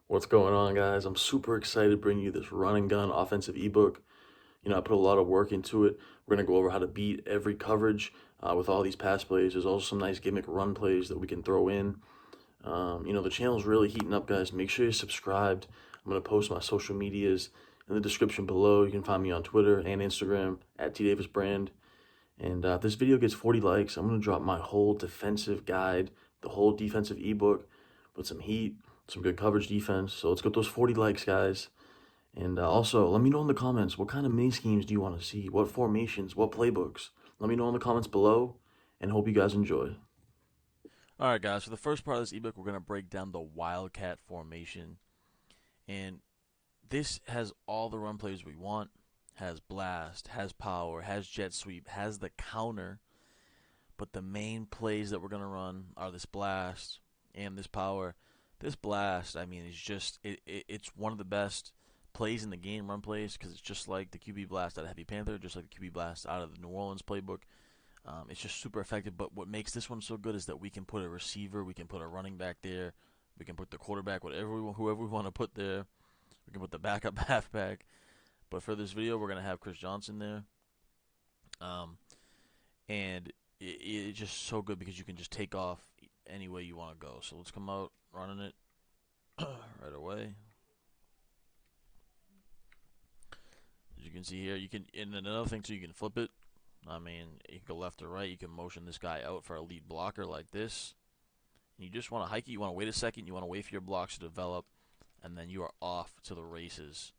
What's going on, guys? I'm super excited to bring you this run and gun offensive ebook. I put a lot of work into it. We're going to go over how to beat every coverage with all these pass plays. There's also some nice gimmick run plays that we can throw in. The channel's really heating up, guys. Make sure you're subscribed. I'm going to post my social medias in the description below. You can find me on Twitter and Instagram at tdavisbrand. And if this video gets 40 likes, I'm going to drop my whole defensive guide, the whole defensive ebook with some heat, some good coverage defense. So let's get those 40 likes, guys. And also, let me know in the comments, what kind of mini schemes do you want to see? What formations? What playbooks? Let me know in the comments below, and hope you guys enjoy. Alright guys, for the first part of this ebook, we're going to break down the Wildcat Formation. And this has all the run plays we want. Has blast, has power, has jet sweep, has the counter. But the main plays that we're going to run are this blast and this power. This blast, I mean, it's one of the best plays in the game, run plays, because it's just like the QB blast out of Heavy Panther, just like the QB blast out of the New Orleans playbook. It's just super effective. But what makes this one so good is that we can put a receiver, we can put a running back there, we can put the quarterback, whoever we want to put there. We can put the backup halfback. But for this video, we're gonna have Chris Johnson there, and it's just so good because you can just take off any way you want to go. So let's come out running it right away. As you can see here, you can, and another thing too, you can flip it. I mean, you can go left or right. You can motion this guy out for a lead blocker like this. And you just want to hike it. You want to wait a second. You want to wait for your blocks to develop, and then you are off to the races.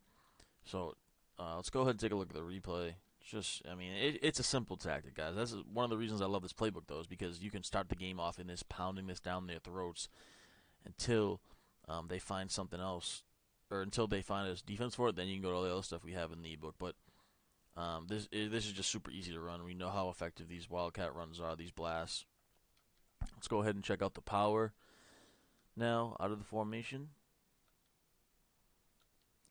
So let's go ahead and take a look at the replay. It's a simple tactic, guys. That's one of the reasons I love this playbook, though, is because you can start the game off in this, pounding this down their throats until they find something else, or until they find a defense for it. Then you can go to all the other stuff we have in the ebook. But this is just super easy to run. We know how effective these Wildcat runs are, these blasts. Let's go ahead and check out the power now out of the formation.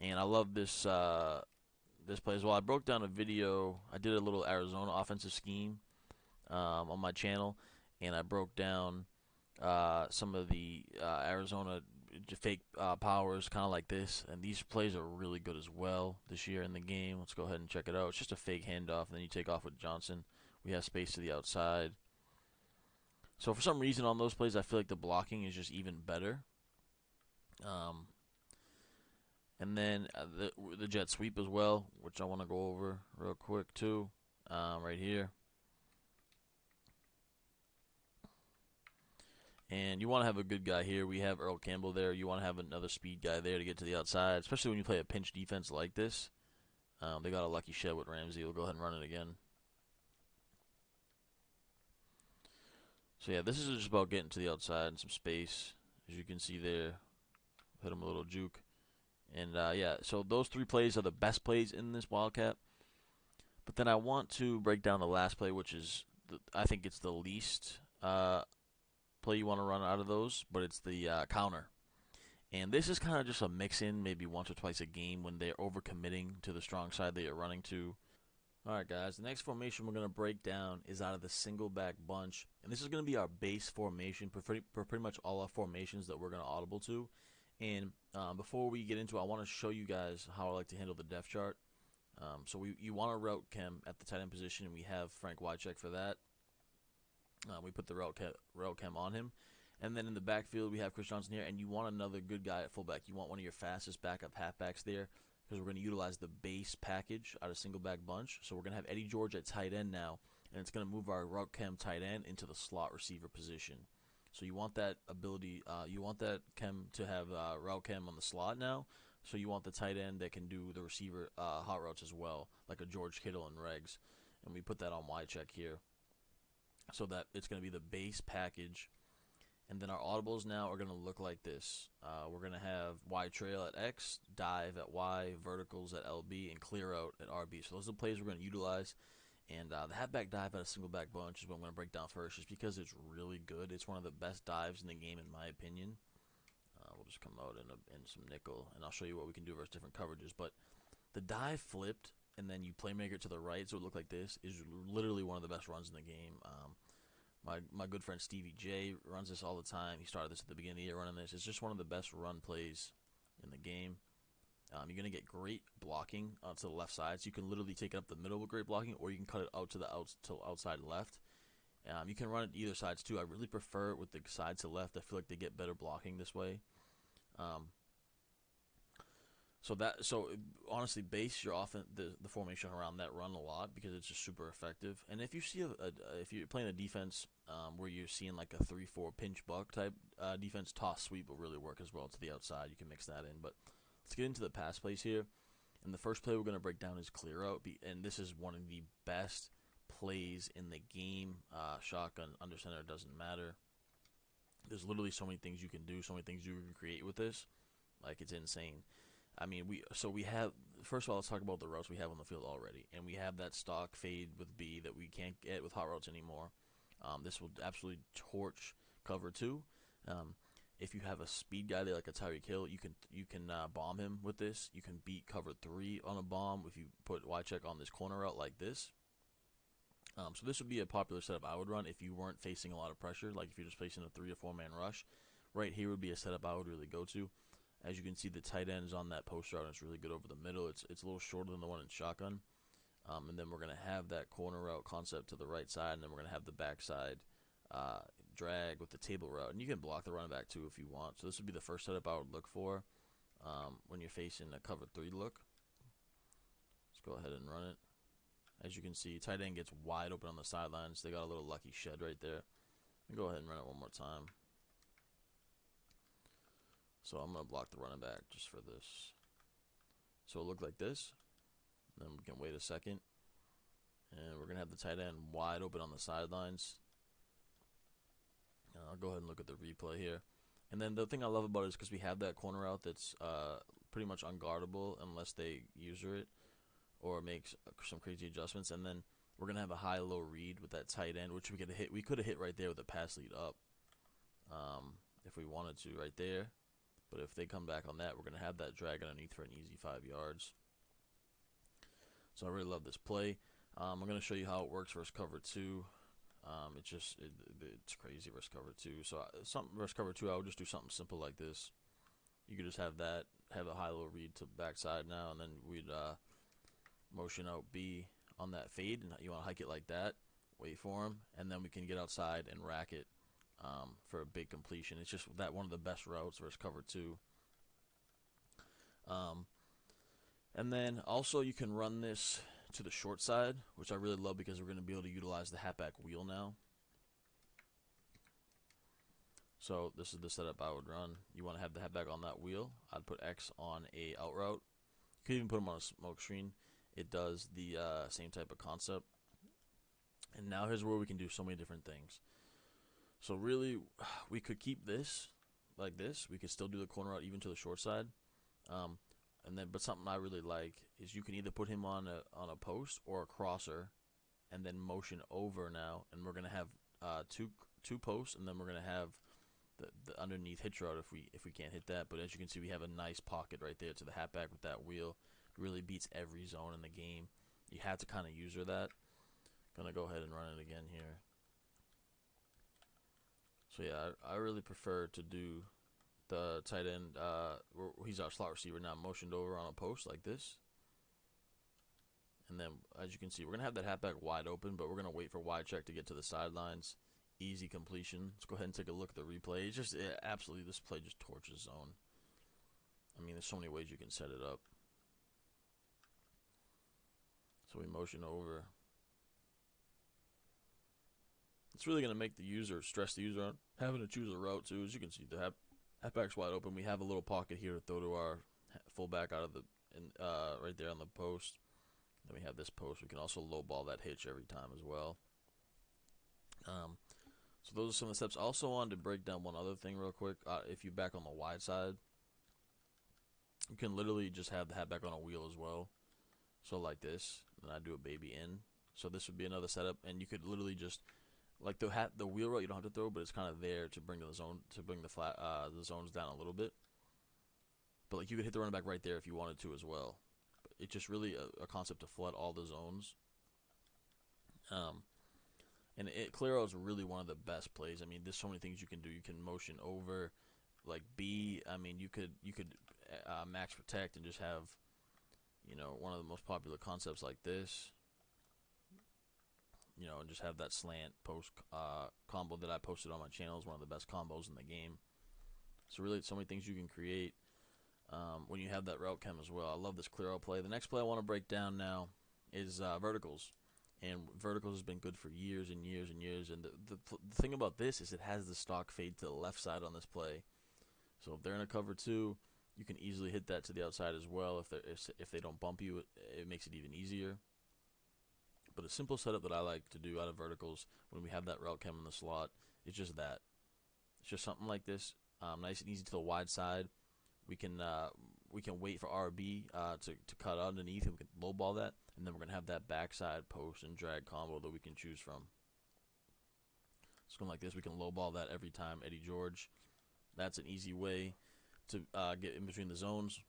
And I love this play as well. I broke down a video. I did a little Arizona offensive scheme on my channel, and I broke down some of the Arizona fake powers, kind of like this. And these plays are really good as well this year in the game. Let's go ahead and check it out. It's just a fake handoff, and then you take off with Johnson. We have space to the outside. So for some reason on those plays, I feel like the blocking is just even better. Um, and then the jet sweep as well, which I want to go over real quick too, right here. And you want to have a good guy here. We have Earl Campbell there. You want to have another speed guy there to get to the outside, especially when you play a pinch defense like this. They got a lucky shed with Ramsey. We'll go ahead and run it again. So yeah, this is just about getting to the outside and some space. As you can see there, hit him a little juke. And yeah, so those three plays are the best plays in this Wildcat. But then I want to break down the last play, which is, I think it's the least play you want to run out of those, but it's the counter. And this is kind of just a mix-in, maybe once or twice a game when they're overcommitting to the strong side that you're running to. Alright guys, the next formation we're going to break down is out of the single back bunch. And this is going to be our base formation for pretty much all our formations that we're going to audible to. And before we get into it, I want to show you guys how I like to handle the depth chart. So you want to route chem at the tight end position, and we have Frank Wycheck for that. We put the route chem on him. And then in the backfield, we have Chris Johnson here, and you want another good guy at fullback. You want one of your fastest backup halfbacks there, because we're going to utilize the base package out of single back bunch. So we're going to have Eddie George at tight end now, and it's going to move our route chem tight end into the slot receiver position. So you want that ability, you want that chem to have route chem on the slot now. So you want the tight end that can do the receiver hot routes as well, like a George Kittle and Regs. And we put that on Wycheck here. So that it's going to be the base package. And then our audibles now are going to look like this. We're going to have Y trail at X, dive at Y, verticals at LB, and clear out at RB. So those are the plays we're going to utilize. And the halfback dive at a single back bunch is what I'm going to break down first, just because it's really good. It's one of the best dives in the game, in my opinion. We'll just come out in some nickel, and I'll show you what we can do versus different coverages. But the dive flipped, and then you playmaker it to the right, so it looked like this, is literally one of the best runs in the game. My good friend Stevie J runs this all the time. He started this at the beginning of the year running this. It's just one of the best run plays in the game. You're going to get great blocking to the left side. So you can literally take it up the middle with great blocking, or you can cut it out to the outside left. You can run it either sides too. I really prefer it with the side to left. I feel like they get better blocking this way. So honestly, base your the formation around that run a lot because it's just super effective. And if you see if you're playing a defense where you're seeing like a 3-4 pinch buck type defense, toss sweep will really work as well to the outside. You can mix that in. But let's get into the pass plays here. And the first play we're going to break down is clear out, and this is one of the best plays in the game. Shotgun, under center, doesn't matter. There's literally so many things you can do, so many things you can create with this. Like, it's insane. I mean, we have, first of all, let's talk about the routes we have on the field already. And we have that stock fade with B that we can't get with hot routes anymore. This will absolutely torch cover 2. If you have a speed guy there like a Tyreek Hill, you can bomb him with this. You can beat cover 3 on a bomb if you put Y check on this corner route like this. So this would be a popular setup I would run if you weren't facing a lot of pressure, like if you're just facing a 3 or 4 man rush. Right here would be a setup I would really go to. As you can see, the tight end is on that post route, and it's really good over the middle. It's a little shorter than the one in shotgun. And then we're going to have that corner route concept to the right side, and then we're going to have the backside drag with the table route. And you can block the running back too if you want. So this would be the first setup I would look for when you're facing a cover 3 look. Let's go ahead and run it. As you can see, tight end gets wide open on the sidelines. They got a little lucky shed right there. Go ahead and run it one more time. So I'm going to block the running back just for this. So it'll look like this. Then we can wait a second. And we're going to have the tight end wide open on the sidelines. I'll go ahead and look at the replay here. And then the thing I love about it is because we have that corner out that's pretty much unguardable unless they user it or makes some crazy adjustments. And then we're going to have a high-low read with that tight end, which we could have hit right there with a pass lead up if we wanted to right there. But if they come back on that, we're going to have that drag underneath for an easy 5 yards. So I really love this play. I'm going to show you how it works versus cover 2. It's crazy versus cover 2. So something versus cover 2, I would just do something simple like this. You could just have a high-low read to backside now, and then we'd motion out B on that fade, and you want to hike it like that. Wait for him, and then we can get outside and rack it for a big completion. It's just that one of the best routes versus cover 2. And then also you can run this to the short side, which I really love because we're going to be able to utilize the halfback wheel now. So this is the setup I would run. You want to have the halfback on that wheel. I'd put X on a out route. You could even put him on a smoke screen. It does the same type of concept. And now here's where we can do so many different things. So really, we could keep this like this. We could still do the corner out even to the short side. But something I really like is you can either put him on a post or a crosser, and then motion over now. And we're gonna have two posts, and then we're gonna have the underneath hitch route if we can't hit that. But as you can see, we have a nice pocket right there to the halfback with that wheel. It really beats every zone in the game. You have to kind of user that. Gonna go ahead and run it again here. So yeah, I really prefer to do the tight end. He's our slot receiver now, motioned over on a post like this. And then, as you can see, we're going to have that halfback wide open, but we're going to wait for wide check to get to the sidelines. Easy completion. Let's go ahead and take a look at the replay. Absolutely, this play just torches zone. I mean, there's so many ways you can set it up. So we motion over. It's really going to make the user stress the user on having to choose a route too. As you can see, the halfback's wide open. We have a little pocket here to throw to our fullback out of right there on the post. Then we have this post. We can also low ball that hitch every time as well. So those are some of the steps. I also wanted to break down one other thing real quick. If you back on the wide side, you can literally just have the halfback on a wheel as well. So like this, and I do a baby in. So this would be another setup, and you could literally just like the wheel route you don't have to throw, but it's kind of there to bring the zones down a little bit. But like you could hit the running back right there if you wanted to as well. But it's just really a concept to flood all the zones. And clear out is really one of the best plays. I mean, there's so many things you can do. You can motion over, like B. I mean, you could max protect and just have, you know, one of the most popular concepts like this, you know, and just have that slant post combo that I posted on my channel is one of the best combos in the game. So really, so many things you can create when you have that route chem as well. I love this clear out play. The next play I want to break down now is verticals. And verticals has been good for years and years and years. And the thing about this is it has the stock fade to the left side on this play. So if they're in a cover 2, you can easily hit that to the outside as well. If they don't bump you, it makes it even easier. But a simple setup that I like to do out of verticals when we have that route chem in the slot is just that. It's just something like this, nice and easy to the wide side. We can wait for RB to cut underneath, and we can lowball that, and then we're gonna have that backside post and drag combo that we can choose from. It's going like this. We can lowball that every time. Eddie George. That's an easy way to get in between the zones.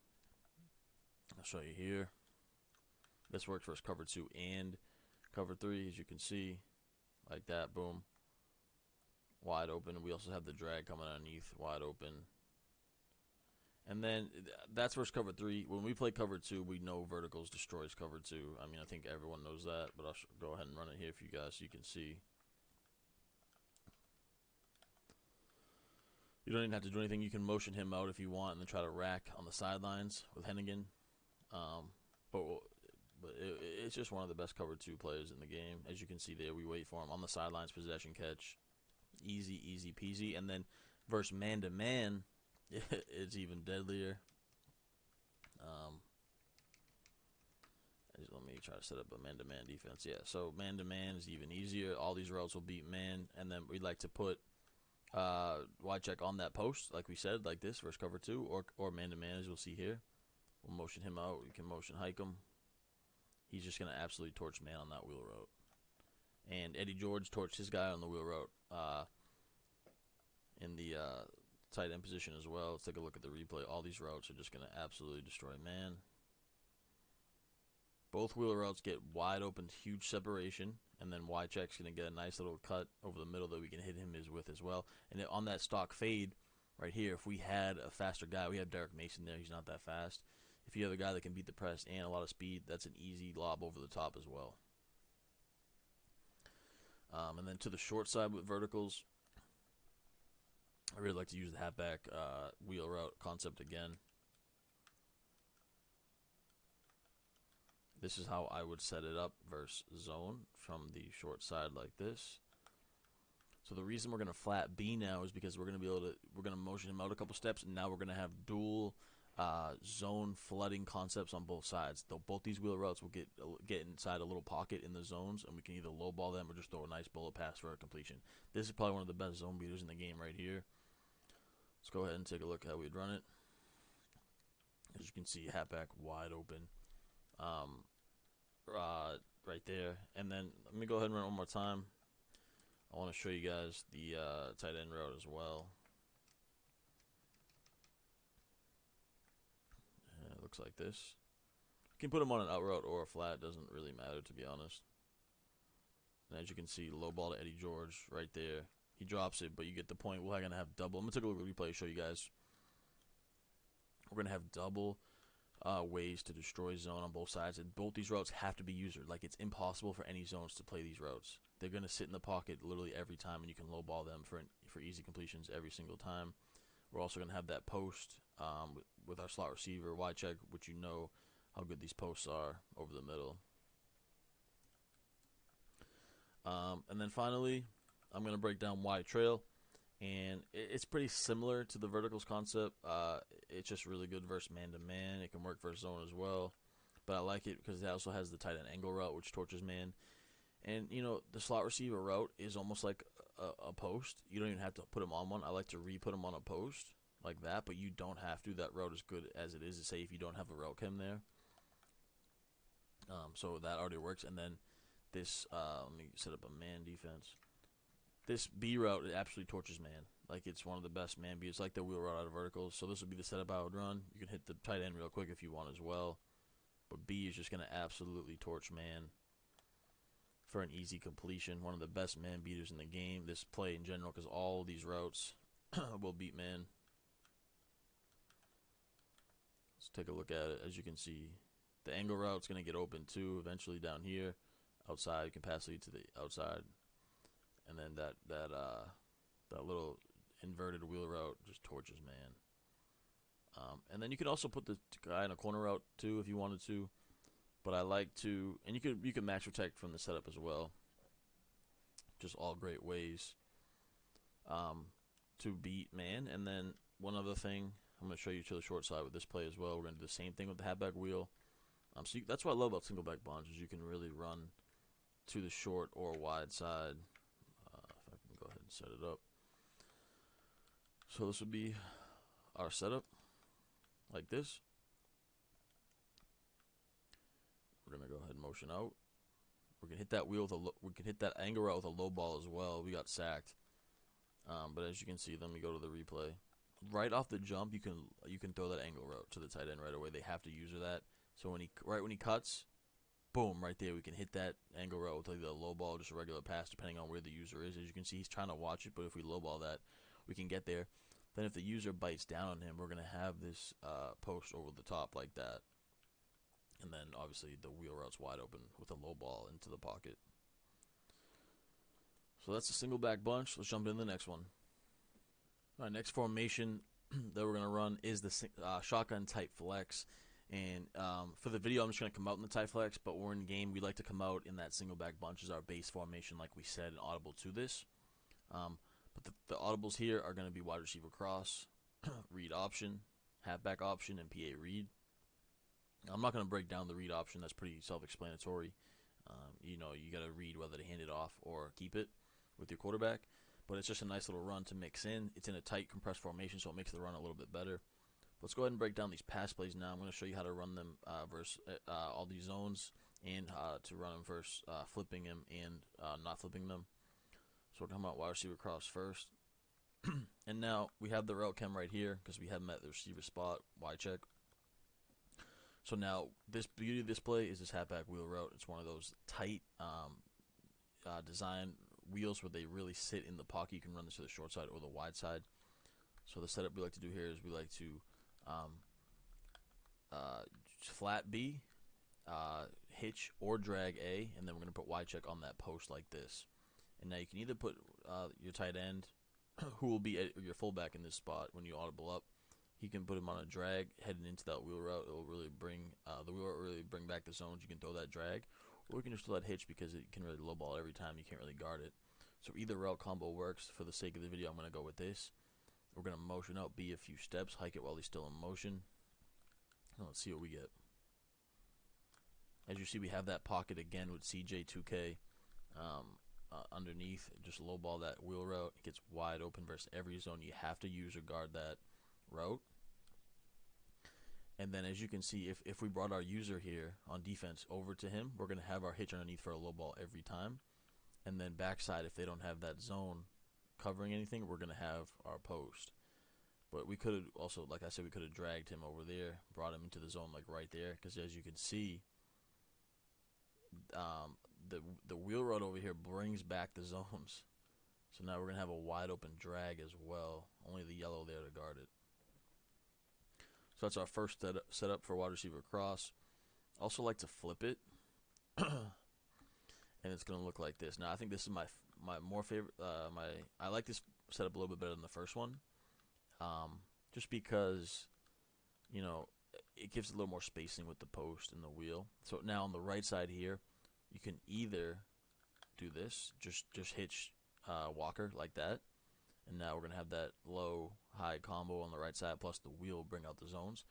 I'll show you here. This works for us cover 2 and cover 3, as you can see, like that. Boom, wide open. We also have the drag coming underneath, wide open. And then that's versus cover 3. When we play cover 2, we know verticals destroys cover 2. I mean, I think everyone knows that, but I'll go ahead and run it here for you guys so you can see. You don't even have to do anything. You can motion him out if you want and then try to rack on the sidelines with Hennigan. But it's just one of the best cover 2 players in the game. As you can see there, we wait for him on the sidelines, possession catch. Easy, easy peasy. And then versus man-to-man, it's even deadlier. Let me try to set up a man-to-man defense. Yeah, so man-to-man is even easier. All these routes will beat man. And then we'd like to put wide check on that post, like we said, like this, versus cover 2, or man-to-man, as you'll see here. We'll motion him out. We can motion hike him. He's just going to absolutely torch man on that wheel route. And Eddie George torched his guy on the wheel route in the tight end position as well. Let's take a look at the replay. All these routes are just going to absolutely destroy man. Both wheel routes get wide open, huge separation, and then wide check's going to get a nice little cut over the middle that we can hit him with as well. And on that stock fade right here, if we had a faster guy, we have Derek Mason there. He's not that fast. If you have a guy that can beat the press and a lot of speed, that's an easy lob over the top as well. And then to the short side with verticals, I really like to use the halfback wheel route concept again. This is how I would set it up versus zone from the short side like this. So the reason we're going to flat B now is because we're going to motion him out a couple steps, and now we're going to have dual zone flooding concepts on both sides. Both these wheel routes will get inside a little pocket in the zones, and we can either lowball them or just throw a nice bullet pass for a completion. This is probably one of the best zone beaters in the game right here. Let's go ahead and take a look at how we'd run it. As you can see, halfback wide open right there. And then let me go ahead and run it one more time. I want to show you guys the tight end route as well. It looks like this. You can put him on an out route or a flat. Doesn't really matter, to be honest. And as you can see, low ball to Eddie George right there. He drops it, but you get the point. We're going to have double. I'm going to take a look at the replay to show you guys. We're going to have double ways to destroy zone on both sides. And both these routes have to be user. Like, it's impossible for any zones to play these routes. They're going to sit in the pocket literally every time, and you can low ball them for easy completions every single time. We're also going to have that post with our slot receiver, wide check, which you know how good these posts are over the middle. And then finally, I'm going to break down wide trail. And it's pretty similar to the verticals concept. It's just really good versus man-to-man. It can work versus zone as well. But I like it because it also has the tight end angle route, which torches man. And, you know, the slot receiver route is almost like a post. You don't even have to put him on one. I like to re-put him on a post like that, but you don't have to. That route is good as it is to say if you don't have a route chem there. So that already works. And then this, let me set up a man defense. This B route, it absolutely torches man. Like, it's one of the best man beats. It's like the wheel route out of verticals. So this would be the setup I would run. You can hit the tight end real quick if you want as well. But B is just going to absolutely torch man for an easy completion. One of the best man beaters in the game. This play in general, because all these routes will beat man. Let's take a look at it. As you can see, the angle route's going to get open too eventually down here. Outside, capacity to the outside. And then that little inverted wheel route just torches, man. And then you could also put the guy in a corner route too if you wanted to. But I like to, and you could max protect from the setup as well. Just all great ways to beat man. And then one other thing, I'm going to show you to the short side with this play as well. We're going to do the same thing with the halfback wheel. That's what I love about single back bunch is you can really run to the short or wide side. If I can go ahead and set it up. So this would be our setup, like this. We're gonna go ahead and motion out. We can hit that wheel with we can hit that angle route with a low ball as well. We got sacked, but as you can see, let me go to the replay. Right off the jump, you can throw that angle route to the tight end right away. They have to use that. So when he cuts, boom, right there, we can hit that angle route with either a low ball, or just a regular pass, depending on where the user is. As you can see, he's trying to watch it, but if we low ball that, we can get there. Then if the user bites down on him, we're gonna have this post over the top like that. And then, obviously, the wheel route's wide open with a low ball into the pocket. So that's the single back bunch. Let's jump into the next one. All right, next formation that we're going to run is the shotgun type flex. And for the video, I'm just going to come out in the tight flex. But when we're in game, we like to come out in that single back bunch as our base formation, like we said, and audible to this. But the audibles here are going to be wide receiver cross, read option, halfback option, and PA read. I'm not going to break down the read option. That's pretty self-explanatory. You got to read whether to hand it off or keep it with your quarterback. But it's just a nice little run to mix in. It's in a tight, compressed formation, so it makes the run a little bit better. Let's go ahead and break down these pass plays now. I'm going to show you how to run them versus all these zones and to run them versus flipping them and not flipping them. So we're talking about wide receiver cross first. And now we have the route chem right here because we have them at the receiver spot, wide check. So now, this beauty of this play is this halfback wheel route. It's one of those tight design wheels where they really sit in the pocket. You can run this to the short side or the wide side. So the setup we like to do here is we like to flat B, hitch or drag A, and then we're going to put wide check on that post like this. And now you can either put your tight end, who will be your fullback in this spot when you audible up. He can put him on a drag heading into that wheel route. It will really bring the wheel route really bring back the zones. You can throw that drag, or we can just throw that hitch because it can really low ball every time. You can't really guard it. So either route combo works. For the sake of the video, I'm going to go with this. We're going to motion out B a few steps, hike it while he's still in motion. And let's see what we get. As you see, we have that pocket again with CJ2K underneath. Just low ball that wheel route. It gets wide open versus every zone. You have to use or guard that route. And then as you can see, if we brought our user here on defense over to him, we're going to have our hitch underneath for a low ball every time. And then backside, if they don't have that zone covering anything, we're going to have our post. But we could have also, like I said, we could have dragged him over there, brought him into the zone like right there. Because as you can see, the wheel route over here brings back the zones. So now we're going to have a wide open drag as well. Only the yellow there to guard it. So that's our first setup for wide receiver cross. Also like to flip it. And it's going to look like this. Now I think this is my more favorite. I like this setup a little bit better than the first one. Just because, it gives a little more spacing with the post and the wheel. So now on the right side here, you can either do this, just hitch Walker like that. And now we're going to have that low-high combo on the right side, plus the wheel will bring out the zones.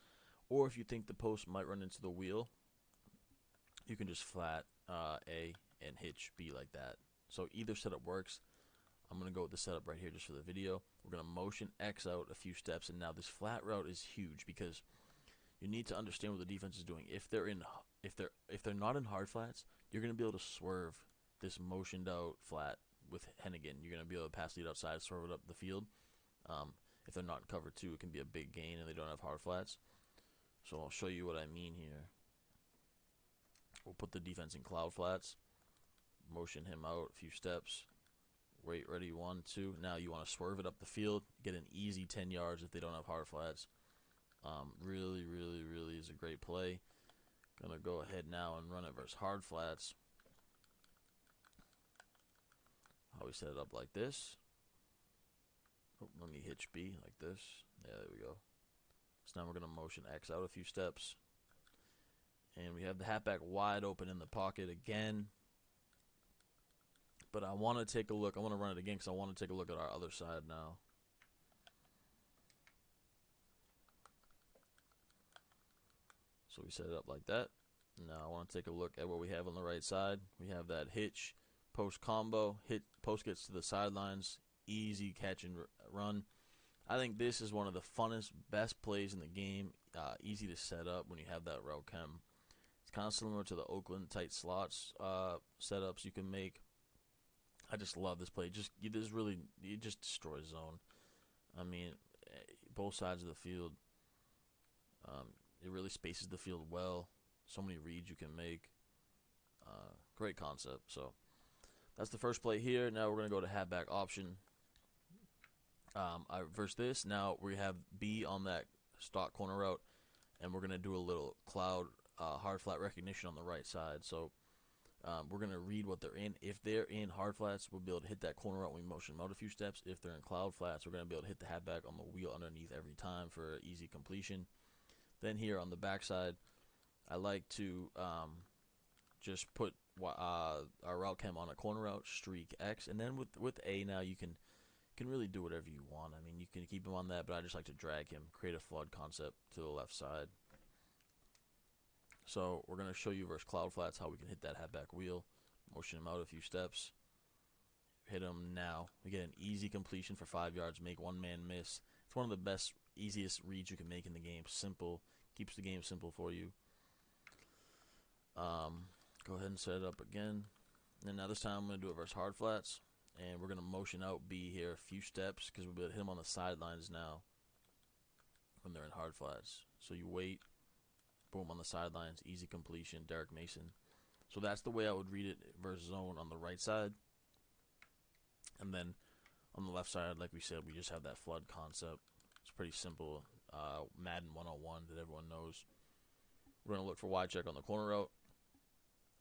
Or if you think the post might run into the wheel, you can just flat A and hitch B like that. So either setup works. I'm going to go with the setup right here just for the video. We're going to motion X out a few steps, and now this flat route is huge because you need to understand what the defense is doing. If they're not in hard flats, you're going to be able to swerve this motioned out flat with Hennigan. You're going to be able to pass lead outside, swerve it up the field. If they're not in cover two, it can be a big gain, and they don't have hard flats. So I'll show you what I mean here. We'll put the defense in cloud flats, motion him out a few steps. Wait, ready, 1, 2. Now you want to swerve it up the field, get an easy 10 yards if they don't have hard flats. Really is a great play. Gonna go ahead now and run it versus hard flats. How we set it up like this. Oh, let me hitch B like this. Yeah, there we go. So now we're gonna motion X out a few steps. And we have the halfback wide open in the pocket again. But I want to take a look. I want to run it again because I want to take a look at our other side now. So we set it up like that. Now I want to take a look at what we have on the right side. We have that hitch, post combo. Post gets to the sidelines. Easy catch and run. I think this is one of the funnest, best plays in the game. Easy to set up when you have that route chem. It's kind of similar to the Oakland tight slots setups you can make. I just love this play. It just destroys zone. I mean, both sides of the field. It really spaces the field well. So many reads you can make. Great concept. So that's the first play here. Now we're going to go to halfback option. Versus this. Now we have B on that stock corner route, and we're going to do a little cloud hard flat recognition on the right side. So we're going to read what they're in. If they're in hard flats, we'll be able to hit that corner route when we motion them out a few steps. If they're in cloud flats, we're going to be able to hit the halfback on the wheel underneath every time for easy completion. Then here on the backside, I like to just put our route chem on a corner route, streak X, and then with A now you can really do whatever you want. I mean, you can keep him on that, but I just like to drag him, create a flood concept to the left side. So we're going to show you versus cloud flats how we can hit that halfback wheel, motion him out a few steps, hit him now. We get an easy completion for 5 yards, make one man miss. It's one of the best, easiest reads you can make in the game. Simple, keeps the game simple for you. Go ahead and set it up again. And now this time I'm going to do it versus hard flats. And we're going to motion out B here a few steps because we'll be able to hit him on the sidelines now when they're in hard flats. So you wait, boom, on the sidelines, easy completion, Derek Mason. So that's the way I would read it versus zone on the right side. And then on the left side, like we said, we just have that flood concept. It's pretty simple. Madden 101 that everyone knows. We're going to look for wide check on the corner route.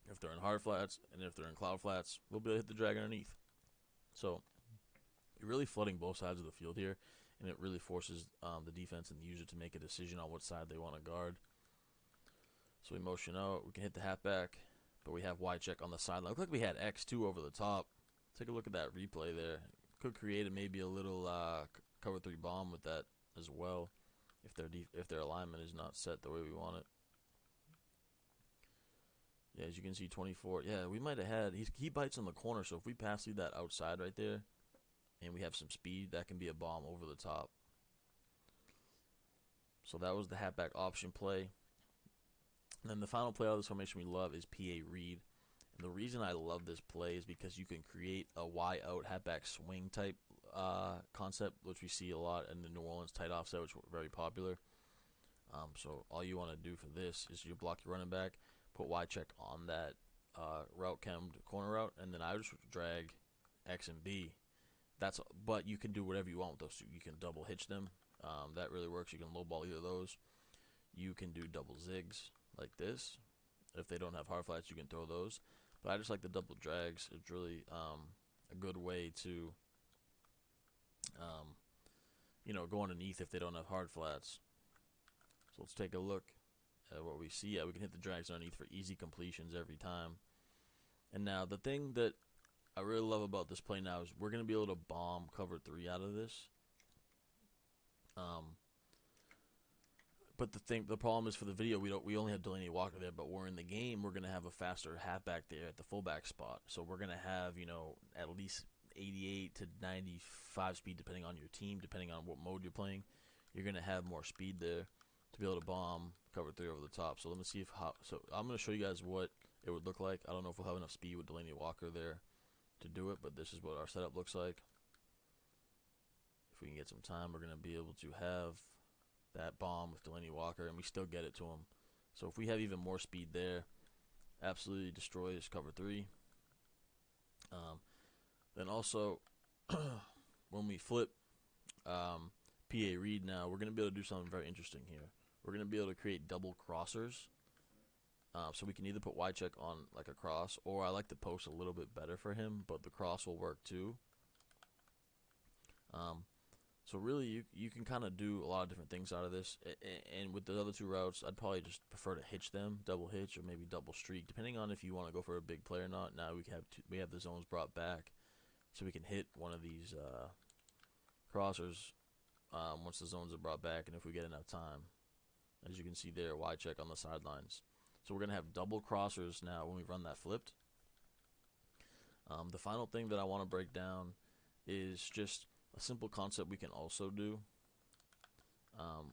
If they're in hard flats and if they're in cloud flats, we'll be able to hit the drag underneath. So you're really flooding both sides of the field here, and it really forces the defense and the user to make a decision on what side they want to guard. So we motion out. We can hit the halfback, but we have wide check on the sideline. Look like we had X2 over the top. Take a look at that replay there. Could create maybe a little cover 3 bomb with that as well if their alignment is not set the way we want it. Yeah, as you can see, 24. Yeah, we might have had. He bites on the corner, so if we pass through that outside right there, and we have some speed, that can be a bomb over the top. So that was the halfback option play. And then the final play out of this formation we love is PA read. And the reason I love this play is because you can create a Y out halfback swing type concept, which we see a lot in the New Orleans tight offset, which are very popular. So all you want to do for this is you block your running back, put Y check on that route chemmed corner route, and then I just drag X and B. But you can do whatever you want with those two. You can double hitch them. That really works. You can lowball either of those. You can do double zigs like this. If they don't have hard flats, you can throw those. But I just like the double drags. It's really a good way to go underneath if they don't have hard flats. So let's take a look at what we see. Yeah, we can hit the drags underneath for easy completions every time. And now the thing that I really love about this play now is we're going to be able to bomb cover 3 out of this. But the problem is for the video, we only have Delaney Walker there, but we're in the game, we're going to have a faster halfback there at the fullback spot. So we're going to have, at least 88 to 95 speed depending on your team, depending on what mode you're playing. You're going to have more speed there to be able to bomb cover 3 over the top. So let me see so I'm going to show you guys what it would look like. I don't know if we'll have enough speed with Delaney Walker there to do it, but this is what our setup looks like. If we can get some time, we're going to be able to have that bomb with Delaney Walker, and we still get it to him. So if we have even more speed there, absolutely destroys cover 3. Then also, when we flip PA read now, we're going to be able to do something very interesting here. we're going to be able to create double crossers. So we can either put Y check on like a cross, or I like the post a little bit better for him, but the cross will work too. So really, you can kind of do a lot of different things out of this. And with the other two routes, I'd probably just prefer to hitch them, double hitch, or maybe double streak, depending on if you want to go for a big play or not. Now we have the zones brought back, so we can hit one of these crossers once the zones are brought back, and if we get enough time. As you can see there, Y check on the sidelines. So we're gonna have double crossers now when we run that flipped. The final thing that I want to break down is just a simple concept we can also do,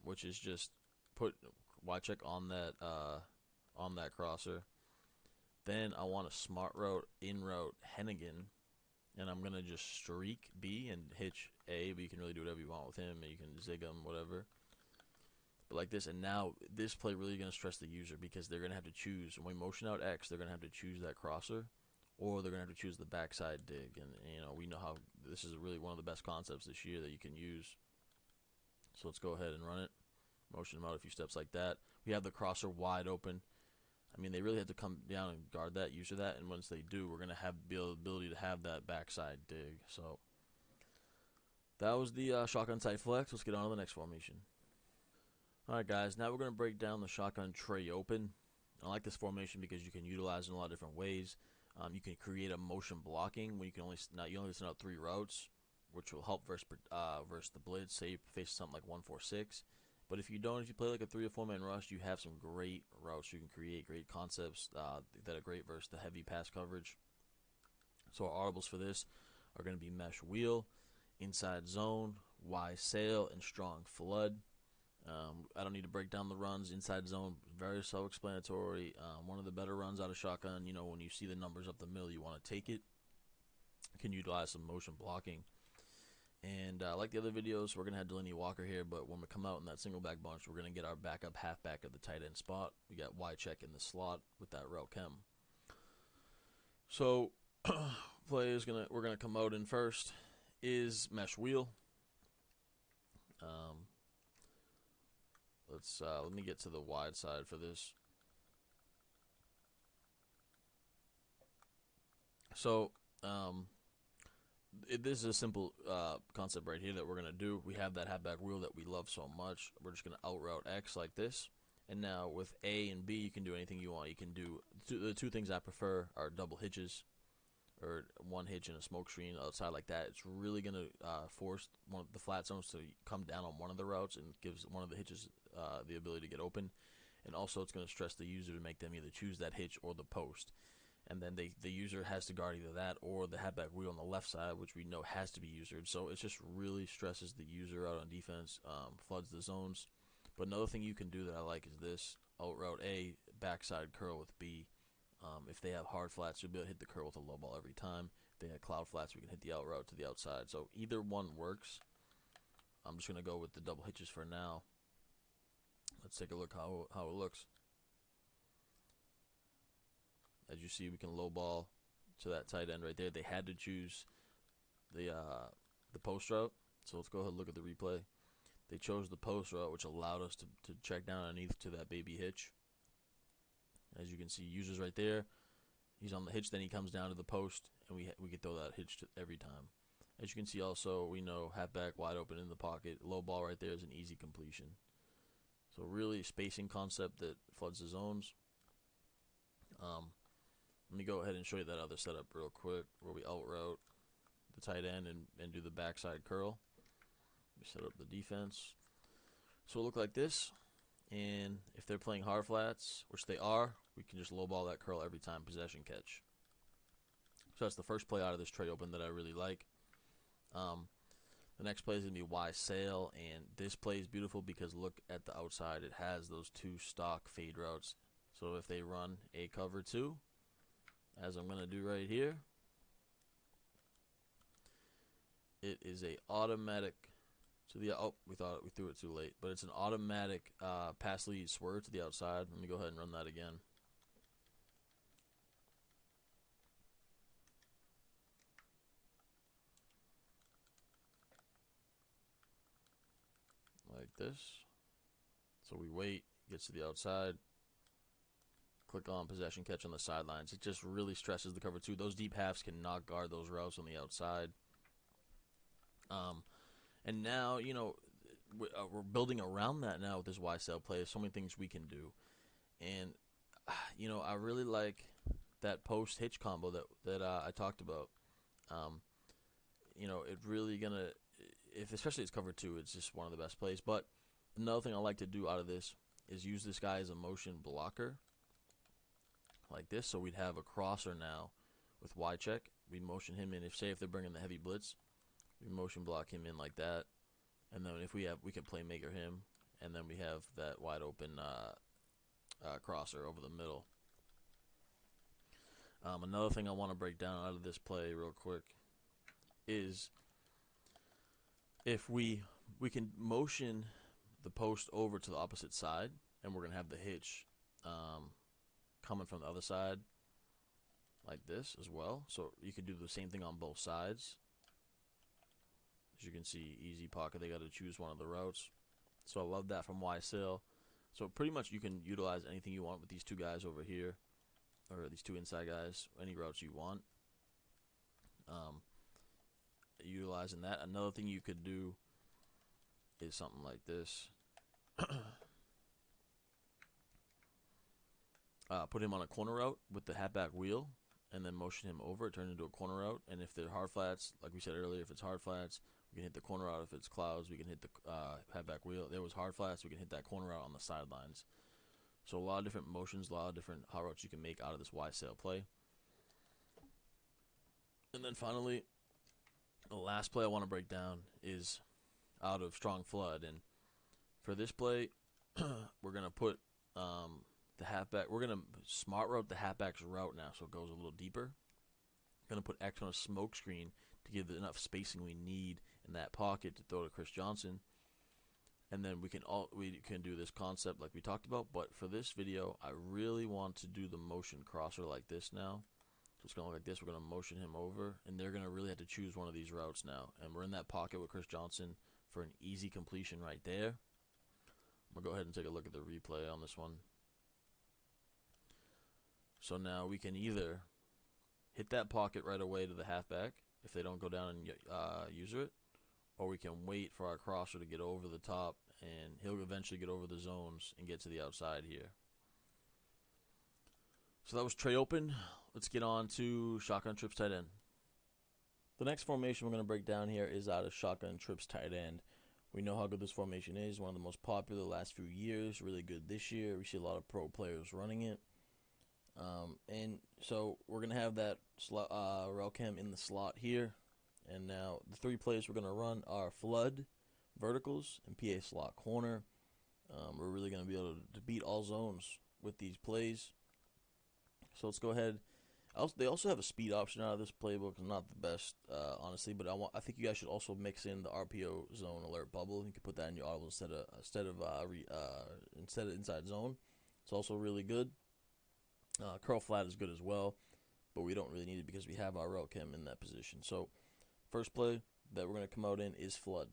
which is just put Y check on that crosser. Then I want a smart route, in route, Hennigan, and I'm gonna just streak B and hitch A, but you can really do whatever you want with him, and you can zig him, whatever. But like this, and now this play really gonna stress the user because they're gonna have to choose. When we motion out X, they're gonna have to choose that crosser, or they're gonna have to choose the backside dig. And we know how this is really one of the best concepts this year that you can use. So let's go ahead and run it. Motion them out a few steps like that. We have the crosser wide open. I mean, they really have to come down and guard that user that, and once they do, we're gonna have the ability to have that backside dig. So that was the shotgun tight flex. Let's get on to the next formation. Alright guys, now we're going to break down the shotgun Trey open. I like this formation because you can utilize it in a lot of different ways. You can create a motion blocking when you only send out 3 routes, which will help versus the blitz. Say you face something like 1-4-6. But if you play like a 3 or 4 man rush, you have some great routes you can create, great concepts that are great versus the heavy pass coverage. So our audibles for this are going to be mesh wheel, inside zone, Y sail, and strong flood. I don't need to break down the runs. Inside zone, very self-explanatory. One of the better runs out of shotgun. When you see the numbers up the middle, you want to take it. You can utilize some motion blocking. And like the other videos, we're going to have Delaney Walker here, but when we come out in that single back bunch, we're going to get our backup halfback at the tight end spot. We got Y check in the slot with that route chem. So we're going to come out in first is mesh wheel. Let me get to the wide side for this. So, this is a simple concept right here that we're going to do. We have that halfback wheel that we love so much. We're just going to outroute X like this. And now with A and B, you can do anything you want. You can do, the two things I prefer are double hitches, or one hitch and a smoke screen outside like that. It's really going to force one of the flat zones to come down on one of the routes and gives one of the hitches the ability to get open. And also it's going to stress the user to make them either choose that hitch or the post. And then the user has to guard either that or the halfback wheel on the left side, which we know has to be usered. So it just really stresses the user out on defense, floods the zones. But another thing you can do that I like is this. Out route A, backside curl with B. If they have hard flats, you'll be able to hit the curl with a low ball every time. If they have cloud flats, we can hit the out route to the outside. So either one works. I'm just going to go with the double hitches for now. Let's take a look how it looks. As you see, we can low ball to that tight end right there. They had to choose the post route. So let's go ahead and look at the replay. They chose the post route, which allowed us to check down underneath to that baby hitch. As you can see, users right there. He's on the hitch, then he comes down to the post, and we can throw that hitch every time. As you can see also, we know halfback wide open in the pocket. Low ball right there is an easy completion. So really spacing concept that floods the zones. Let me go ahead and show you that other setup real quick where we out route the tight end and do the backside curl. We set up the defense. So it'll look like this. And if they're playing hard flats, which they are, we can just low ball that curl every time possession catch. So that's the first play out of this Trey open that I really like. The next play is going to be Y sail, and this play is beautiful because look at the outside. It has those 2 stock fade routes. So if they run a cover 2, as I'm going to do right here, it is a automatic to the we thought we threw it too late, but it's an automatic pass lead swerve to the outside. Let me go ahead and run that again. Like this. So we wait, gets to the outside, click on possession catch on the sidelines. It just really stresses the cover two. Those deep halves cannot guard those routes on the outside. And now, we're building around that now with this YSL play. There's so many things we can do. And, I really like that post hitch combo that I talked about. It really gonna, if especially it's cover two, it's just one of the best plays. But another thing I like to do out of this is use this guy as a motion blocker, like this. So we'd have a crosser now with Y check. We motion him in. If they're bringing the heavy blitz, we motion block him in like that. And then if we can playmaker him, and then we have that wide open crosser over the middle. Another thing I want to break down out of this play real quick is if we can motion the post over to the opposite side, and we're gonna have the hitch coming from the other side like this as well. So you can do the same thing on both sides. As you can see, easy pocket. They got to choose one of the routes. So I love that from YSL. So pretty much you can utilize anything you want with these two guys over here, or these two inside guys, any routes you want. Utilizing that. Another thing you could do is something like this. Put him on a corner route with the halfback wheel, and then motion him over. It turns into a corner route. And if they're hard flats, like we said earlier, if it's hard flats, we can hit the corner route. If it's clouds, we can hit the halfback wheel. If there was hard flats, we can hit that corner route on the sidelines. So a lot of different motions, a lot of different hot routes you can make out of this YSL play. And then finally, the last play I want to break down is out of Strong Flood. And for this play, we're going to put the halfback. We're going to smart route the halfback's route now, so it goes a little deeper. Going to put X on a smoke screen to give it enough spacing we need in that pocket to throw to Chris Johnson. And then we can do this concept like we talked about. But for this video, I really want to do the motion crosser like this now. So it's going to look like this. We're going to motion him over, and they're going to really have to choose one of these routes now. And we're in that pocket with Chris Johnson for an easy completion right there. I'm going to go ahead and take a look at the replay on this one. So now we can either hit that pocket right away to the halfback if they don't go down and user it, or we can wait for our crosser to get over the top, and he'll eventually get over the zones and get to the outside here. So that was Trey open. Let's get on to shotgun trips tight end. The next formation we're going to break down here is out of shotgun trips tight end. We know how good this formation is. One of the most popular the last few years. Really good this year. We see a lot of pro players running it. And so we're going to have that Relcam in the slot here. And now the three plays we're going to run are flood, verticals, and PA slot corner. We're really going to be able to beat all zones with these plays. So let's go ahead. They also have a speed option out of this playbook. It's not the best, honestly, but I think you guys should also mix in the RPO zone alert bubble. You can put that in your audible instead of inside zone. It's also really good. Curl flat is good as well, but we don't really need it because we have our route chem in that position. So first play that we're going to come out in is flood.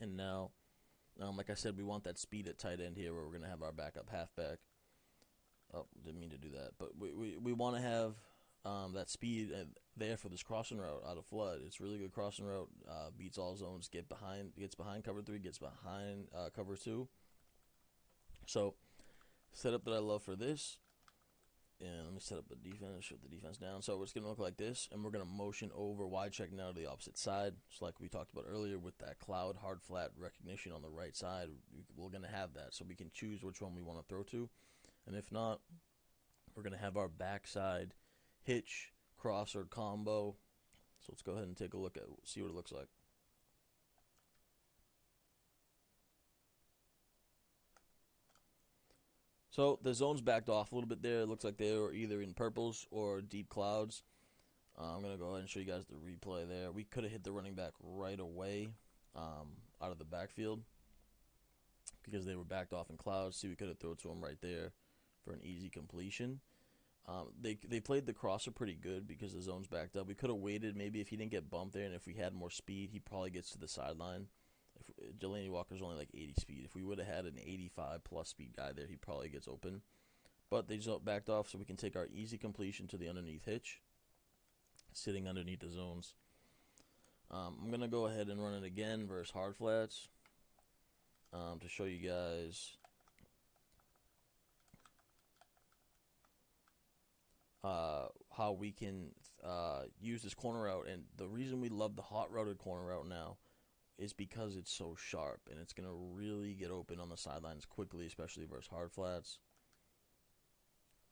And now, like I said, we want that speed at tight end here where we're going to have our backup halfback. Oh, didn't mean to do that. But we want to have that speed there for this crossing route out of flood. It's really good crossing route. Beats all zones. Gets behind cover 3. Gets behind cover 2. So setup that I love for this. And let me set up the defense. Shut the defense down. So it's going to look like this. And we're going to motion over wide check now to the opposite side. Just like we talked about earlier with that cloud hard flat recognition on the right side. We're going to have that. So we can choose which one we want to throw to. And if not, we're going to have our backside hitch, crosser combo. So let's go ahead and take a look at see what it looks like. So the zone's backed off a little bit there. It looks like they were either in purples or deep clouds. I'm going to go ahead and show you guys the replay there. We could have hit the running back right away out of the backfield because they were backed off in clouds. See, we could have thrown it to him right there for an easy completion. They played the crosser pretty good because the zone's backed up. We could have waited maybe if he didn't get bumped there, and if we had more speed, he probably gets to the sideline. Jelani Walker's only like 80 speed. If we would have had an 85 plus speed guy there, he probably gets open. But they just backed off so we can take our easy completion to the underneath hitch, sitting underneath the zones. I'm going to go ahead and run it again versus hard flats to show you guys how we can use this corner route. And the reason we love the hot routed corner route now is because it's so sharp, and it's going to really get open on the sidelines quickly, especially versus hard flats.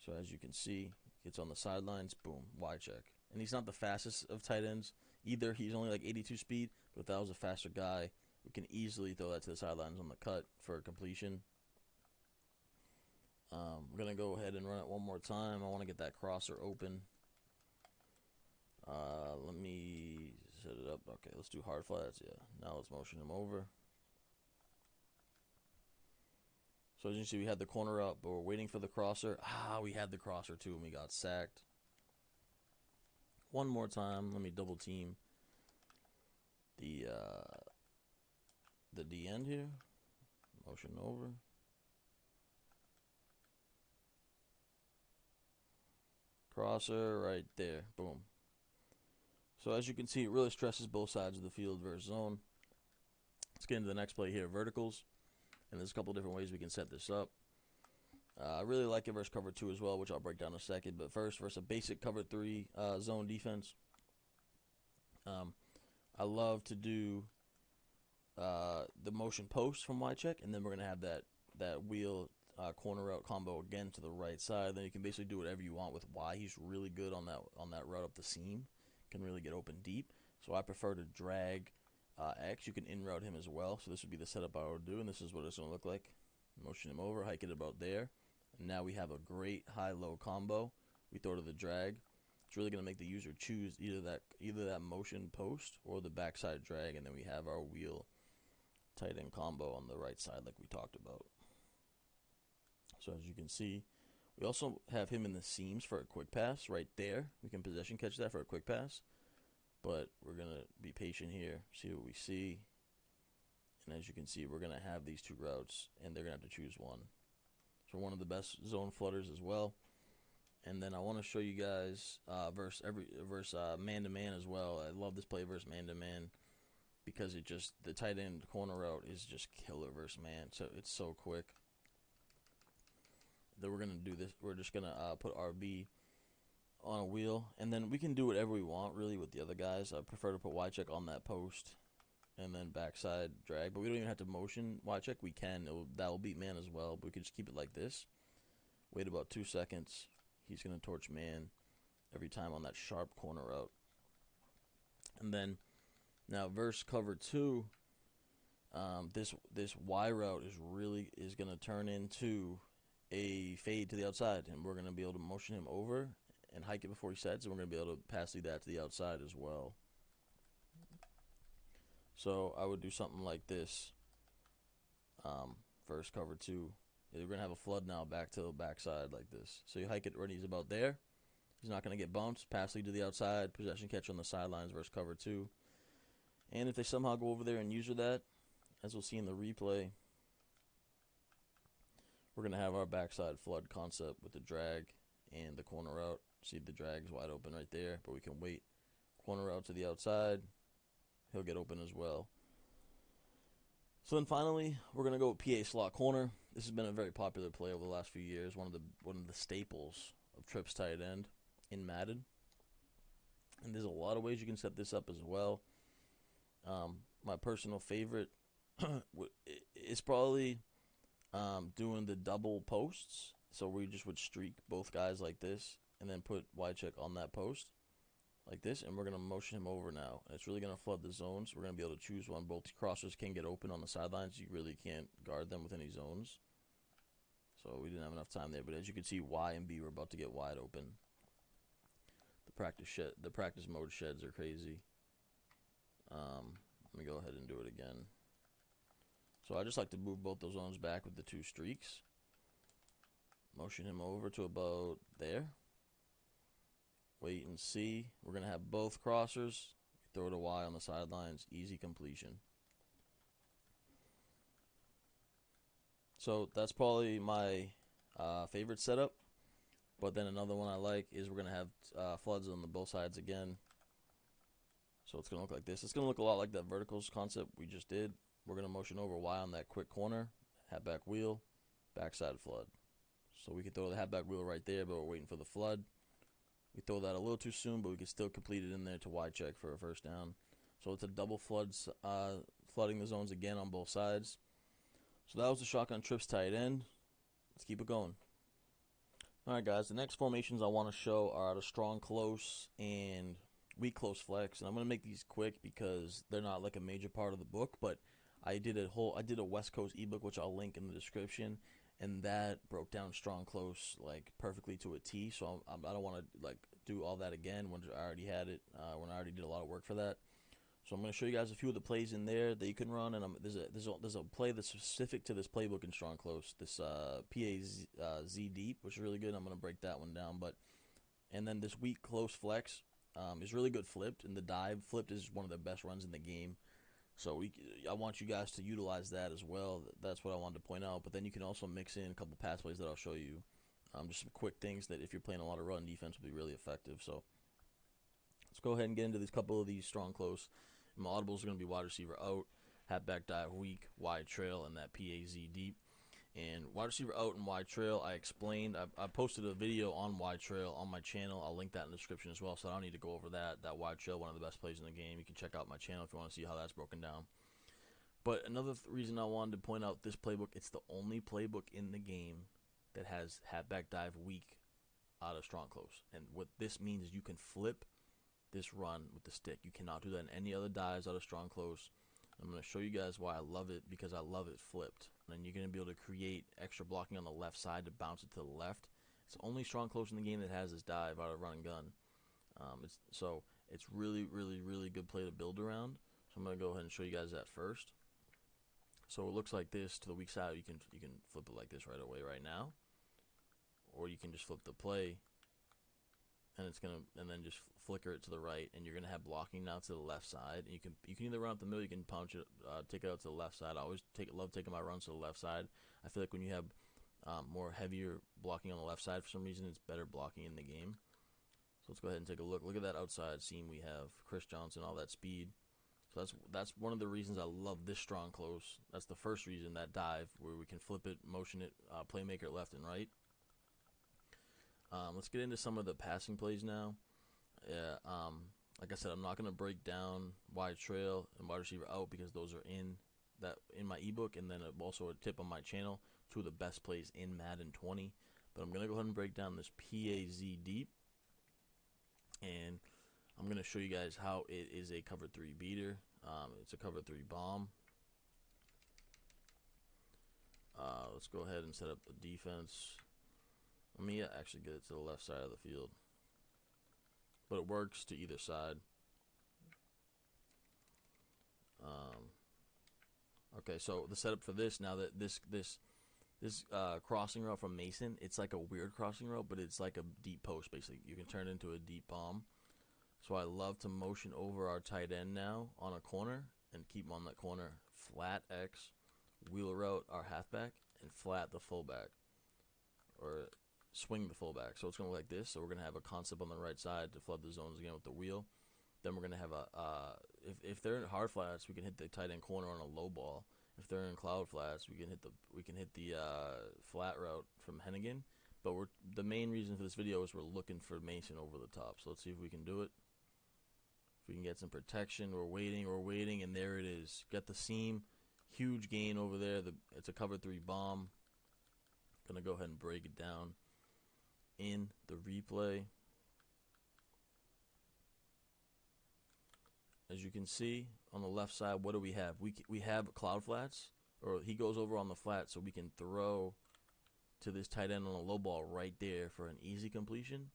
So as you can see, gets on the sidelines, boom, wide check. And he's not the fastest of tight ends either. He's only like 82 speed, but if that was a faster guy, we can easily throw that to the sidelines on the cut for a completion. We're going to go ahead and run it one more time. I want to get that crosser open. Let me set it up. Okay, let's do hard flats. Yeah, now let's motion him over. So as you can see, we had the corner up, but we're waiting for the crosser. We had the crosser too, and we got sacked. One more time. Let me double team the D end here. Motion over. Crosser right there. Boom. So as you can see, it really stresses both sides of the field versus zone. Let's get into the next play here, verticals. And there's a couple different ways we can set this up. I really like it versus cover 2 as well, which I'll break down in a second. But first, versus a basic cover 3 zone defense, I love to do the motion post from wide check, and then we're going to have that wheel corner route combo again to the right side. Then you can basically do whatever you want with Y. He's really good on that route up the seam. Can really get open deep. So I prefer to drag X. You can in-route him as well. So this would be the setup I would do, and this is what it's going to look like. Motion him over, hike it about there. And now we have a great high-low combo. We throw to the drag. It's really going to make the user choose either that motion post or the backside drag, and then we have our wheel tight end combo on the right side like we talked about. So as you can see, we also have him in the seams for a quick pass right there. We can possession catch that for a quick pass. But we're going to be patient here, see what we see. And as you can see, we're going to have these two routes, and they're going to have to choose one. So one of the best zone flooders as well. And then I want to show you guys versus man-to-man as well. I love this play versus man-to-man because the tight end corner route is just killer versus man. So it's so quick. Then we're going to do this. We're just going to put RB on a wheel, and then we can do whatever we want really with the other guys. I prefer to put Y check on that post and then backside drag, but we don't even have to motion Y check. We can. That will beat man as well, but we can just keep it like this. Wait about 2 seconds. He's going to torch man every time on that sharp corner route. And then now verse cover 2, this Y route is going to turn into a fade to the outside, and we're going to be able to motion him over and hike it before he sets, and we're going to be able to pass that to the outside as well. So I would do something like this. First cover 2. We're going to have a flood now back to the backside like this. So you hike it when he's about there. He's not going to get bumped. Pass lead to the outside. Possession catch on the sidelines versus cover 2. And if they somehow go over there and use that, as we'll see in the replay, we're going to have our backside flood concept with the drag and the corner route. See, the drag is wide open right there, but we can wait. Corner route to the outside. He'll get open as well. So then finally, we're going to go with PA slot corner. This has been a very popular play over the last few years. One of the staples of trips tight end in Madden. And there's a lot of ways you can set this up as well. My personal favorite is probably doing the double posts. So we just would streak both guys like this and then put Y check on that post like this, and we're going to motion him over now. And it's really going to flood the zones. We're going to be able to choose one. Both crossers can get open on the sidelines. You really can't guard them with any zones. So we didn't have enough time there. But as you can see, Y and B were about to get wide open. The practice mode sheds are crazy. Let me go ahead and do it again. So I just like to move both those zones back with the two streaks. Motion him over to about there. Wait and see. We're going to have both crossers. Throw to Y on the sidelines. Easy completion. So that's probably my favorite setup. But then another one I like is we're gonna have floods on the both sides again. So it's gonna look like this. It's gonna look a lot like that verticals concept we just did. We're gonna motion over Y on that quick corner, halfback wheel, backside flood. So we can throw the halfback wheel right there, but we're waiting for the flood. We throw that a little too soon, but we can still complete it in there to Y check for a first down. So it's a double floods, flooding the zones again on both sides. So that was the shotgun trips tight end. Let's keep it going. All right, guys. The next formations I want to show are out of strong close and weak close flex, and I'm gonna make these quick because they're not like a major part of the book. But I did a West Coast ebook which I'll link in the description, and that broke down strong close like perfectly to a T. So I don't want to like do all that again when I already had it, when I already did a lot of work for that. So I'm going to show you guys a few of the plays in there that you can run, and there's a play that's specific to this playbook in strong close. This PAZ deep, which is really good. I'm going to break that one down, and then this weak close flex is really good flipped, and the dive flipped is one of the best runs in the game. So I want you guys to utilize that as well. That's what I wanted to point out. But then you can also mix in a couple pass plays that I'll show you. Just some quick things that if you're playing a lot of run defense will be really effective. So let's go ahead and get into these couple of these strong close. My audibles are going to be wide receiver out, halfback dive weak, wide trail, and that PAZ deep. And wide receiver out and wide trail, I explained. I posted a video on wide trail on my channel. I'll link that in the description as well, so I don't need to go over that. That wide trail, one of the best plays in the game. You can check out my channel if you want to see how that's broken down. But another reason I wanted to point out this playbook, it's the only playbook in the game that has halfback dive weak out of strong close. And what this means is you can flip this run with the stick. You cannot do that in any other dives out of strong close. I'm going to show you guys why I love it, because I love it flipped. And you're going to be able to create extra blocking on the left side to bounce it to the left. It's the only strong close in the game that has this dive out of run and gun. It's really, really, really good play to build around. So I'm going to go ahead and show you guys that first. So it looks like this to the weak side. You can flip it like this right away right now, or you can just flip the play, and then just flicker it to the right, and you're gonna have blocking now to the left side. And you can either run up the middle, you can punch it, take it out to the left side. I always love taking my runs to the left side. I feel like when you have more heavier blocking on the left side, for some reason, it's better blocking in the game. So let's go ahead and take a look. Look at that outside seam we have. Chris Johnson, all that speed. So that's one of the reasons I love this strong close. That's the first reason, that dive where we can flip it, motion it, playmaker left and right. Let's get into some of the passing plays now. Yeah, like I said, I'm not going to break down wide trail and wide receiver out because those are in my ebook, and then also a tip on my channel, two of the best plays in Madden 20. But I'm going to go ahead and break down this PAZ deep, and I'm going to show you guys how it is a cover 3 beater. It's a cover 3 bomb. Let's go ahead and set up the defense. Let me actually get it to the left side of the field, but it works to either side. Okay, so the setup for this, now that this crossing route from Mason, it's like a weird crossing route, but it's like a deep post basically. You can turn it into a deep bomb. So I love to motion over our tight end now on a corner and keep him on that corner. Flat X, wheel route our halfback, and flat the fullback, or swing the fullback. So it's going to look like this. So we're going to have a concept on the right side to flood the zones again with the wheel. Then we're going to have if they're in hard flats, we can hit the tight end corner on a low ball. If they're in cloud flats, we can hit the flat route from Hennigan. But the main reason for this video is we're looking for Mason over the top. So let's see if we can do it. If we can get some protection, we're waiting, and there it is. Got the seam, huge gain over there. It's a cover 3 bomb. Gonna go ahead and break it down in the replay. As you can see on the left side, what do we have? We have cloud flats, or he goes over on the flat, so we can throw to this tight end on a low ball right there for an easy completion.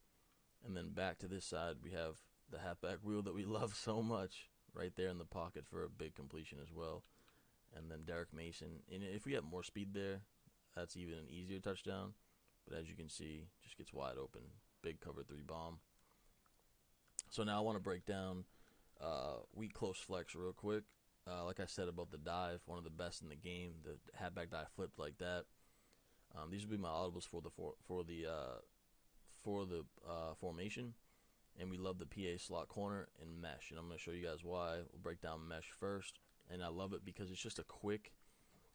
And then back to this side, we have the halfback wheel that we love so much right there in the pocket for a big completion as well. And then Derek Mason, and if we have more speed there, that's even an easier touchdown. But as you can see, just gets wide open. Big cover 3 bomb. So now I want to break down weak close flex real quick. Like I said about the dive, one of the best in the game. The halfback dive flipped like that. These would be my audibles for the formation, and we love the PA slot corner and mesh. And I'm going to show you guys why. We'll break down mesh first, and I love it because it's just a quick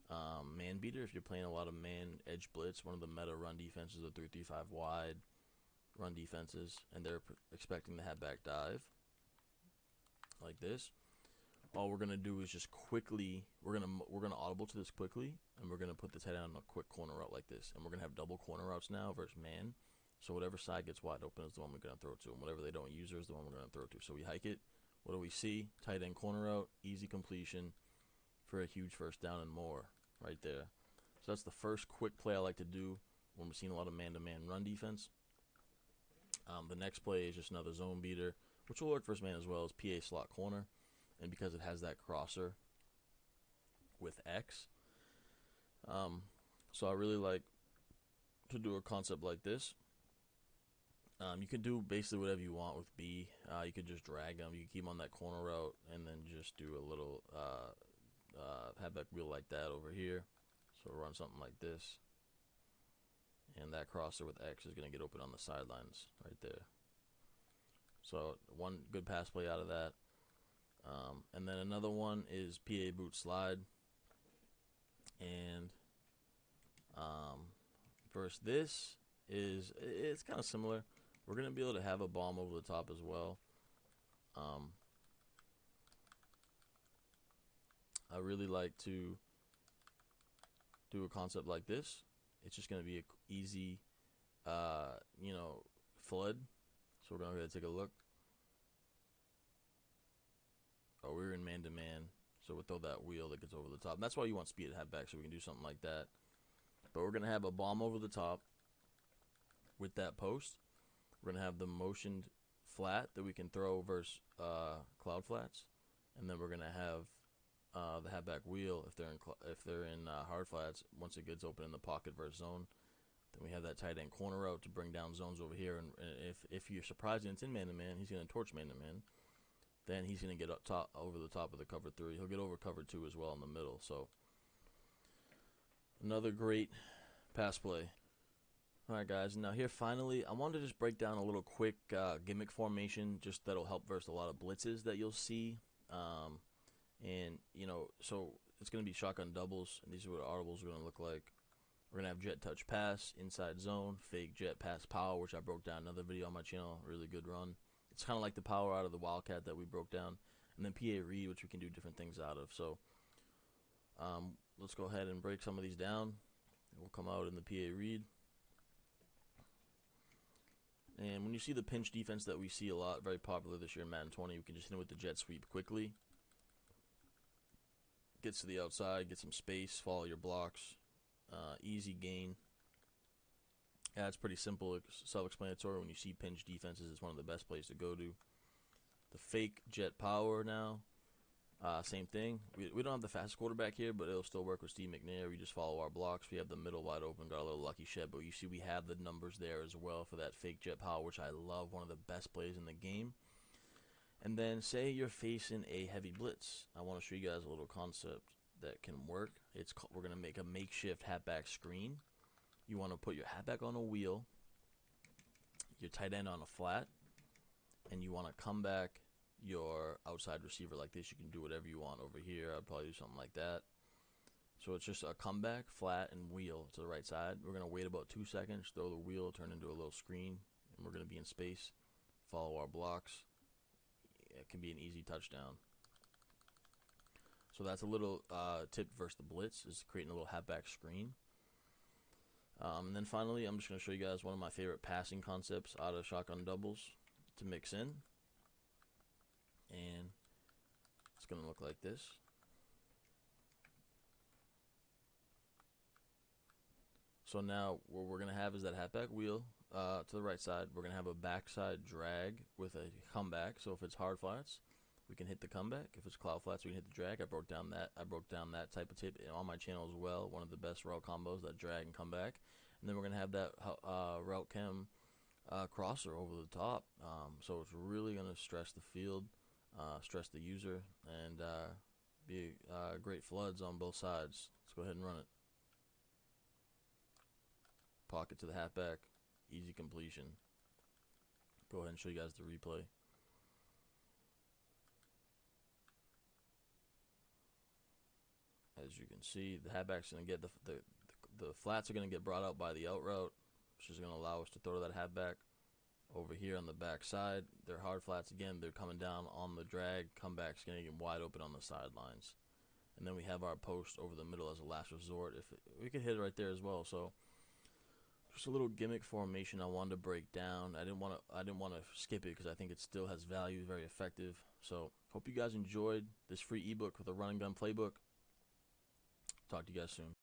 man beater. If you're playing a lot of man edge blitz, one of the meta run defenses are 3-3-5 wide run defenses, and they're expecting the halfback dive like this. All we're gonna do is just quickly we're gonna audible to this quickly, and we're gonna put this head on a quick corner route like this, and we're gonna have double corner routes now versus man. So whatever side gets wide open is the one we're gonna throw to, and whatever they don't use is the one we're gonna throw to. So we hike it. What do we see? Tight end corner route, easy completion for a huge first down and more right there. So that's the first quick play I like to do when we're seeing a lot of man-to-man run defense. The next play is just another zone beater, which will work first man as well as PA slot corner. And because it has that crosser with X, so I really like to do a concept like this. You can do basically whatever you want with B. You could just drag them. You can keep them on that corner route and then just do a little halfback wheel like that over here. So run something like this. And that crosser with X is going to get open on the sidelines right there. So one good pass play out of that. And then another one is PA boot slide. And versus this it's kind of similar. We're going to be able to have a bomb over the top as well. I really like to do a concept like this. It's just going to be an easy, flood. So we're going to go take a look. Oh, we're in man-to-man, so we'll throw that wheel that gets over the top. And that's why you want speed at halfback, so we can do something like that. But we're going to have a bomb over the top with that post. We're going to have the motioned flat that we can throw versus cloud flats. And then we're going to have the halfback wheel if they're in hard flats. Once it gets open in the pocket versus zone, then we have that tight end corner route to bring down zones over here. And if you're surprised and it's in man-to-man, he's going to torch man-to-man. Then he's going to get over the top of the cover 3. He'll get over cover 2 as well in the middle. So another great pass play. All right, guys. Now here, finally, I wanted to just break down a little quick gimmick formation, just that'll help versus a lot of blitzes that you'll see. And, so it's going to be shotgun doubles, and these are what audibles are going to look like. We're going to have jet touch pass, inside zone, fake jet pass power, which I broke down another video on my channel. Really good run. It's kind of like the power out of the Wildcat that we broke down. And then PA read, which we can do different things out of. So let's go ahead and break some of these down. We'll come out in the PA read. And when you see the pinch defense that we see a lot, very popular this year in Madden 20, we can just hit it with the jet sweep quickly. Gets to the outside, get some space, follow your blocks. Easy gain. Yeah, it's pretty simple, self-explanatory. When you see pinch defenses, it's one of the best places to go to. The fake jet power now, same thing. We don't have the fastest quarterback here, but it'll still work with Steve McNair. We just follow our blocks. We have the middle wide open, got a little lucky shed, but you see we have the numbers there as well for that fake jet power, which I love, one of the best plays in the game. And then say you're facing a heavy blitz. I want to show you guys a little concept that can work. We're going to make a makeshift halfback screen. You want to put your halfback on a wheel, your tight end on a flat, and you want to come back your outside receiver like this. You can do whatever you want over here. I'd probably do something like that. So it's just a comeback, flat, and wheel to the right side. We're going to wait about 2 seconds, throw the wheel, turn into a little screen, and we're going to be in space, follow our blocks. It can be an easy touchdown. So that's a little tip versus the blitz, is creating a little halfback screen. And then finally, I'm just going to show you guys one of my favorite passing concepts out of shotgun doubles to mix in. And it's going to look like this. So now what we're going to have is that halfback wheel to the right side. We're going to have a backside drag with a comeback. So if it's hard flats, we can hit the comeback. If it's cloud flats, we can hit the drag. I broke down that type of tip on my channel as well. One of the best route combos, that drag and comeback. And then we're going to have that route chem crosser over the top. So it's really going to stress the field, stress the user, and be great floods on both sides. Let's go ahead and run it. Pocket to the halfback, easy completion. Go ahead and show you guys the replay. As you can see, the halfback's going to get the flats are going to get brought out by the out route, which is going to allow us to throw to that halfback. Over here on the back side, they're hard flats again. They're coming down on the drag. Comeback's going to get wide open on the sidelines. And then we have our post over the middle as a last resort. We could hit it right there as well. So just a little gimmick formation I wanted to break down. I didn't want to skip it because I think it still has value, very effective. So hope you guys enjoyed this free ebook with a run and gun playbook. Talk to you guys soon.